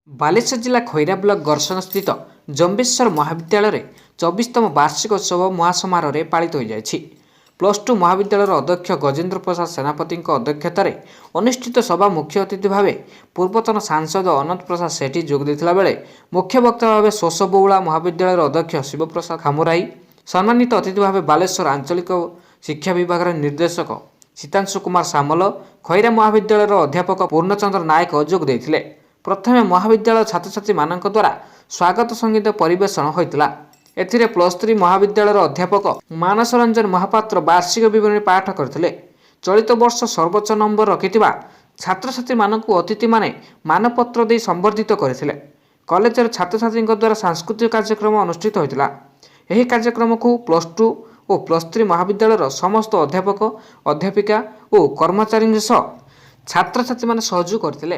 ବାଲେଶ୍ୱର ଜିଲ୍ଲା ଖଇରା ବ୍ଲକ ଗର୍ଷଣ ସ୍ଥିତ ଜମ୍ବେଶ୍ୱର ମହାବିଦ୍ୟାଳୟରେ 24ତମ ବାର୍ଷିକ ଉତ୍ସବ ମହାସମାରୋହରେ ପାଳିତ ହୋଇଯାଇଛି। +2 ମହାବିଦ୍ୟାଳୟର ଅଧ୍ୟକ୍ଷ ଗଜେନ୍ଦ୍ର ପ୍ରସାଦ ସେନାପତିଙ୍କ ଅଧ୍ୟକ୍ଷତାରେ ଅନୁଷ୍ଠିତ ସଭା ମୁଖ୍ୟ ଅତିଥି ଭାବେ ପୂର୍ବତନ ସାଂସଦ ଅନନ୍ତ ପ୍ରସାଦ ସେଠୀ ଯୋଗ ଦେଇଥିବା ବେଳେ ମୁଖ୍ୟ ବକ୍ତା ଭାବେ ଶୋଷବହୁଳା ମହାବିଦ୍ୟାଳୟର ଅଧ୍ୟକ୍ଷ ଶିବପ୍ରସାଦ ଖାମୁରାଇ, ସମ୍ମାନିତ ଅତିଥି ଭାବେ ବାଲେଶ୍ୱର ଆଞ୍ଚଳିକ ଶିକ୍ଷା ବିଭାଗର ନିର୍ଦ୍ଦେଶକ ଶୀତାଂଶୁ କୁମାର ସାମଲ, ଖଇରା ମହାବିଦ୍ୟାଳୟର ଅଧ୍ୟାପକ ପୂର୍ଣ୍ଣଚନ୍ଦ୍ର ନାୟକ ଯୋଗ ଦେଇଥିଲେ। ପ୍ରଥମେ ମହାବିଦ୍ୟାଳୟ ଛାତ୍ରଛାତ୍ରୀମାନଙ୍କ ଦ୍ୱାରା ସ୍ୱାଗତ ସଙ୍ଗୀତ ପରିବେଷଣ ହୋଇଥିଲା। ଏଥିରେ +3 ମହାବିଦ୍ୟାଳୟର ଅଧ୍ୟାପକ ମାନସ ରଞ୍ଜନ ମହାପାତ୍ର ବାର୍ଷିକ ବିବରଣୀ ପାଠ କରିଥିଲେ। ଚଳିତ ବର୍ଷ ସର୍ବୋଚ୍ଚ ନମ୍ବର ରଖିଥିବା ଛାତ୍ରଛାତ୍ରୀମାନଙ୍କୁ ଅତିଥିମାନେ ମାନପତ୍ର ଦେଇ ସମ୍ବର୍ଦ୍ଧିତ କରିଥିଲେ। କଲେଜର ଛାତ୍ରଛାତ୍ରୀଙ୍କ ଦ୍ୱାରା ସାଂସ୍କୃତିକ କାର୍ଯ୍ୟକ୍ରମ ଅନୁଷ୍ଠିତ ହୋଇଥିଲା। ଏହି କାର୍ଯ୍ୟକ୍ରମକୁ +2 ଓ +3 ମହାବିଦ୍ୟାଳୟର ସମସ୍ତ ଅଧ୍ୟାପକ, ଅଧ୍ୟାପିକା ଓ କର୍ମଚାରୀଙ୍କ ସହ ଛାତ୍ରଛାତ୍ରୀମାନେ ସହଯୋଗ କରିଥିଲେ।